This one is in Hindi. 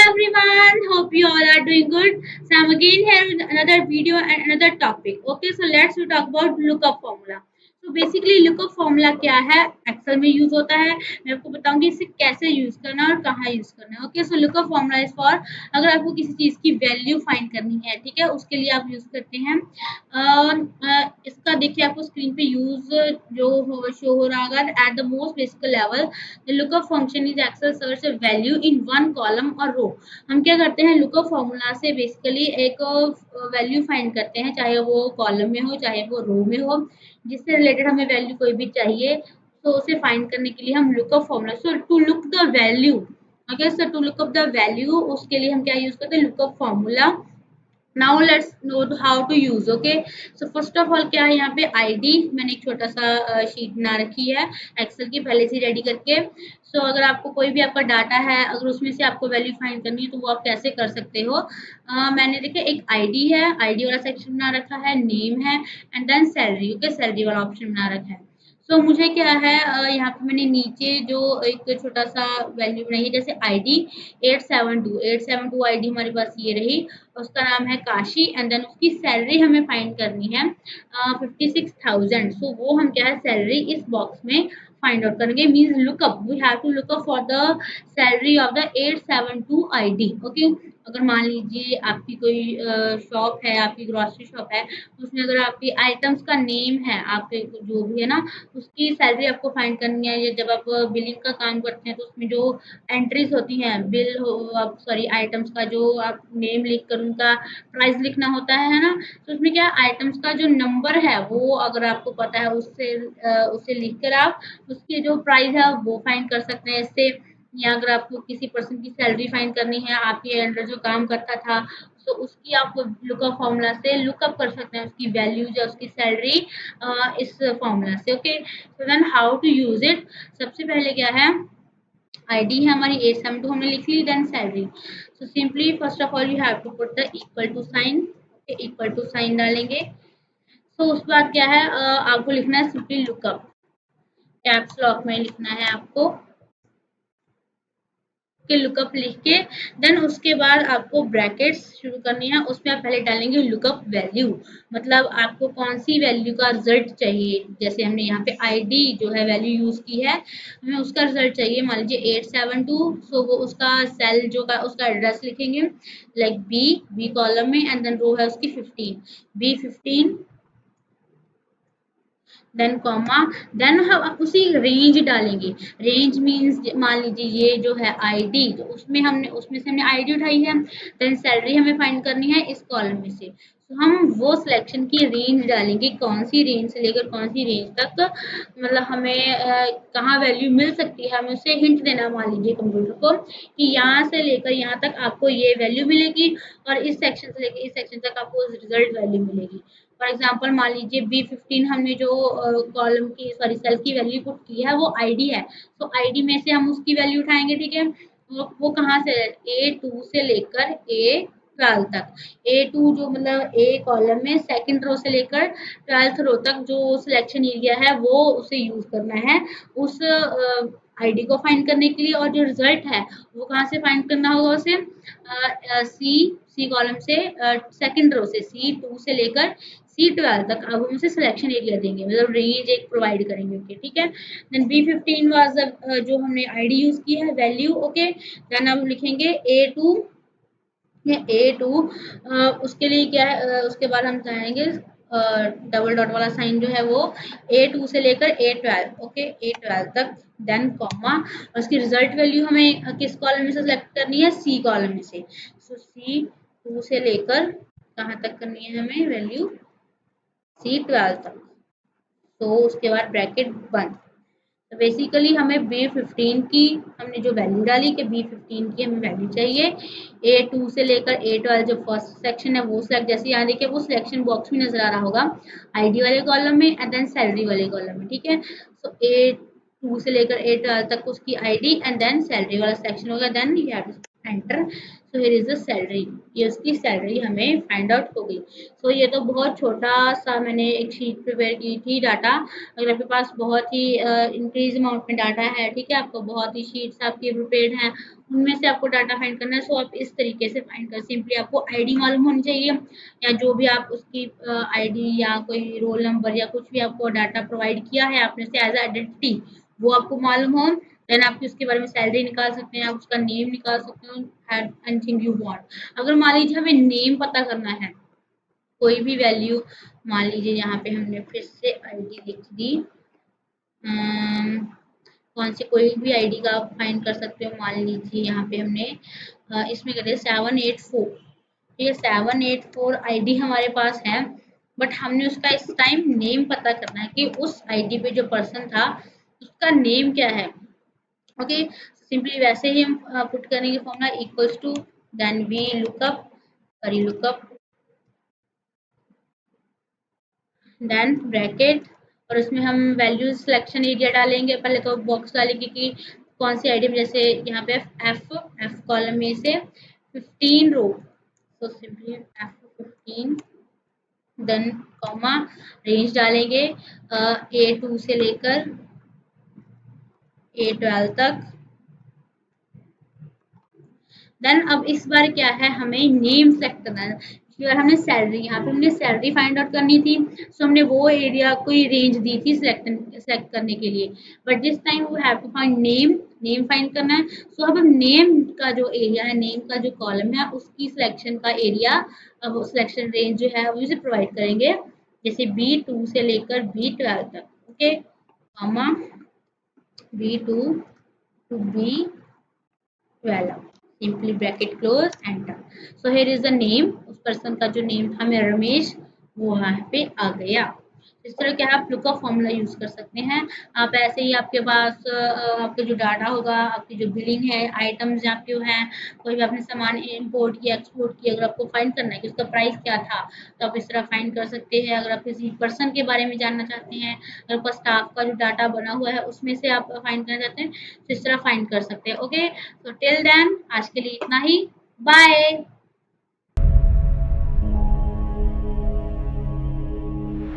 everyone, hope you all are doing good. So I'm again here with another video and another topic. Okay, so let's talk about lookup formula. तो बेसिकली लुकअप फॉर्मूला क्या है, एक्सेल में यूज होता है। मैं आपको बताऊंगी इसे कैसे यूज करना है और कहाँ यूज करना है। Okay, so lookup formula is for अगर आपको किसी चीज की वैल्यू फाइंड करनी है, ठीक है, उसके लिए आप यूज करते हैं। इसका देखिए आपको स्क्रीन पे यूज जो शो हो रहा होगा। At the most basic level the lookup function is Excel search a value in one column or row. हम क्या करते हैं, लुकअप फॉर्मूला से बेसिकली एक वैल्यू फाइंड करते हैं, चाहे वो कॉलम में हो चाहे वो रो में हो, जिससे रिलेटेड हमें वैल्यू कोई भी चाहिए, तो उसे फाइंड करने के लिए हम lookup formula, so to look the value, okay, so to look up the value, उसके लिए हम क्या यूज करते हैं, lookup formula. Now let's know how to use. Okay, so first of all क्या है, यहाँ पे आईडी मैंने एक छोटा सा शीट बना रखी है एक्सेल की पहले से रेडी करके। सो अगर आपको कोई भी आपका डाटा है, अगर उसमें से आपको वैल्यू फाइंड करनी है तो वो आप कैसे कर सकते हो। मैंने देखिए एक आईडी है, आईडी वाला सेक्शन बना रखा है, नेम है and then salary. Okay, salary वाला ऑप्शन बना रखा है। सो मुझे क्या है, यहाँ पे मैंने नीचे जो एक छोटा सा वैल्यू बनाई है, जैसे आईडी 872 आईडी हमारे पास ये रही, उसका नाम है काशी एंड देन उसकी सैलरी हमें फाइंड करनी है 56,000। सो वो हम क्या है, सैलरी इस बॉक्स में फाइंड आउट करेंगे। Means lookup, we have to lookup for the salary of the 872 ID. Okay, अगर मान लीजिए आपकी कोई शॉप है, आपकी ग्रोसरी शॉप है, उसमें अगर आपकी आइटम्स का नेम है, आपके जो भी है ना, उसकी सैलरी आपको फाइंड करनी है। या जब आप बिलिंग का काम करते हैं तो उसमें जो एंट्रीज होती हैं, बिल हो आप सॉरी आइटम्स का जो आप नेम लिख कर उनका प्राइस लिखना होता है ना, तो उसमें क्या आइटम्स का जो नंबर है वो अगर आपको पता है, उससे उसे लिख कर आप उसकी जो प्राइस है वो फाइंड कर सकते हैं इससे। या अगर आपको किसी पर्सन की सैलरी फाइंड करनी है, आपके अंडर जो काम करता था, तो उसकी आप लुकअप फॉर्मूला से लुकअप कर सकते हैं उसकी वैल्यूज या उसकी सैलरी इस फॉर्मूला से। Okay, so then how to use it. सबसे पहले क्या है, आईडी है हमारी 872 हमने लिख ली, then salary. So simply first of all you have to put the equal to sign. Equal to sign डालेंगे। सो उसके बाद क्या है, आपको लिखना है सिंपली लुकअप, कैप्स लॉक में लिखना है आपको के लुकअप लिख के। देन उसके बाद आपको ब्रैकेट्स शुरू करनी है, उसमें आप पहले डालेंगे लुकअप वैल्यू, मतलब आपको कौन सी वैल्यू का रिजल्ट चाहिए। जैसे हमने यहाँ पे आईडी जो है वैल्यू यूज की है, हमें उसका रिजल्ट चाहिए, मान लीजिए 872। सो वो उसका सेल जो का उसका एड्रेस लिखेंगे, लाइक बी कॉलम में एंड देन रो है उसकी 15, B15, देन कॉमा, देन हम उसी रेंज डालेंगे। रेंज मींस मान लीजिए ये जो है आईडी, तो उसमें से हमने आईडी उठाई है, देन सैलरी हमें फाइंड करनी है इस कॉलम में से। तो हम वो सिलेक्शन की रेंज डालेंगे, कौन सी रेंज से लेकर कौन सी रेंज तक, मतलब हमें कहाँ वैल्यू मिल सकती है, हमें उसे हिंट देना, मान लीजिए कंप्यूटर को कि यहाँ से लेकर यहाँ तक आपको ये वैल्यू मिलेगी और इस सेक्शन से लेकर इस सेक्शन तक आपको रिजल्ट वैल्यू मिलेगी। फॉर एग्जाम्पल मान लीजिए B15 हमने जो कॉलम की सॉरी सेल की वैल्यू पुट की है वो आईडी है, तो आईडी में से हम उसकी वैल्यू उठाएंगे, ठीक है। वो कहाँ से, A2 से लेकर A12 तक। A2 जो मतलब A कॉलम में सेकंड रो से लेकर 12th रो तक जो सिलेक्शन एरिया है वो उसे यूज करना है उस आईडी को फाइंड करने के लिए। और जो रिजल्ट है वो कहाँ से फाइंड करना होगा उसे, सी कॉलम से सेकंड रो से C2 से लेकर C12 तक। अब हम उसे सिलेक्शन एरिया देंगे, मतलब रेंज एक प्रोवाइड करेंगे। ओके, ठीक है। देन B15 वाज जो हमने आईडी यूज की है वैल्यू। ओके, देन अब लिखेंगे A2 A2 उसके लिए क्या है, उसके बाद हम जाएंगे डबल डॉट वाला साइन जो है वो A2 से लेकर A12, ओके A12 तक, देन कॉमा, और उसकी रिजल्ट वैल्यू हमें किस कॉलम में से सिलेक्ट करनी है, C कॉलम में से। सो C2 से लेकर कहाँ तक करनी है हमें वैल्यू, C12 तक। तो उसके बाद ब्रैकेट बंद। तो बेसिकली हमें B15 की हमने जो वैल्यू डाली कि B15 की हमें वैल्यू चाहिए, A2 से लेकर A12 जो फर्स्ट सेक्शन है वो सिलेक्ट, जैसे यहाँ देखिए वो सिलेक्शन बॉक्स में नजर आ रहा होगा आईडी वाले कॉलम में एंड देन सैलरी वाले कॉलम में, ठीक है। सो A2 से लेकर A12 तक उसकी आईडी एंड देन सैलरी वाला सेक्शन होगा, then you have to enter. So here is the salary, ये उसकी सैलरी हमें फाइंड आउट हो गई। सो ये तो बहुत छोटा सा मैंने एक शीट प्रिपेयर की थी डाटा। अगर आपके पास बहुत ही इंक्रीज अमाउंट में डाटा है, ठीक है, आपको बहुत ही शीट्स आपकी प्रिपेयर्ड हैं, उनमें से आपको डाटा फाइंड करना है। सो आप इस तरीके से फाइंड कर, सिंपली आपको आईडी मालूम होनी चाहिए, या जो भी आप उसकी आईडी या कोई रोल नंबर या कुछ भी आपको डाटा प्रोवाइड किया है आपने से एज आइडेंटिटी, वो आपको मालूम हो। देन आप उसके बारे में सैलरी निकाल सकते हैं, आप उसका नेम निकाल सकते हो, एनीथिंग यू वांट। अगर मान लीजिए हमें नेम पता करना है, कोई भी वैल्यू, मान लीजिए यहाँ पे हमने फिर से आईडी लिख दी, कौन सी कोई भी आईडी का आप फाइंड कर सकते हो। मान लीजिए यहाँ पे हमने इसमें कर दिया 784, ये 784 आईडी हमारे पास है, बट हमने उसका इस टाइम नेम पता करना है कि उस आईडी पे जो पर्सन था उसका नेम क्या है। ओके, सिंपली वैसे ही हम पुट करेंगे formula equals to, then we lookup, sorry lookup, then bracket, और उसमें हम वैल्यू सिलेक्शन एरिया डालेंगे। पहले तो बॉक्स डालेंगे कि कौन सी आइटम, जैसे यहाँ पे एफ एफ कॉलम में से 15 रो, तो simply F 15, then comma, range डालेंगे A2 से लेकर A12 तक। देन अब इस बार क्या है, हमें नेम सेलेक्ट करना है। फिर हमने सैलरी, यहाँ पे हमने सैलरी फाइंड आउट करनी थी, सो हमने वो एरिया कोई रेंज दी थी सेलेक्ट करने के लिए, but this time we have to find name, name find करना है। सो अब हम नेम का जो एरिया है, नेम का जो कॉलम है, उसकी सिलेक्शन का एरिया, अब सिलेक्शन रेंज जो है वो इसे प्रोवाइड करेंगे, जैसे B2 से लेकर B12 तक। Okay, comma B2 to B12, simply bracket close, enter. So here is the name, उस पर्सन का जो नेम था मेरा रमेश, वो वहाँ पे आ गया। इस तरह के आप लुकअप फॉर्मूला यूज कर सकते हैं। आप ऐसे ही आपके पास आपके जो डाटा होगा, आपकी जो बिलिंग है, आइटम्स आपके हैं, कोई भी आपने सामान इम्पोर्ट किया, एक्सपोर्ट किया, अगर आपको फाइंड करना है कि उसका प्राइस क्या था, तो आप इस तरह फाइंड कर सकते हैं। अगर आप किसी पर्सन के बारे में जानना चाहते हैं, अगर आपका स्टाफ का जो डाटा बना हुआ है उसमें से आप फाइंड करना चाहते हैं, तो इस तरह फाइंड कर सकते हैं। ओके, तो टिल देन आज के लिए इतना ही, बाय।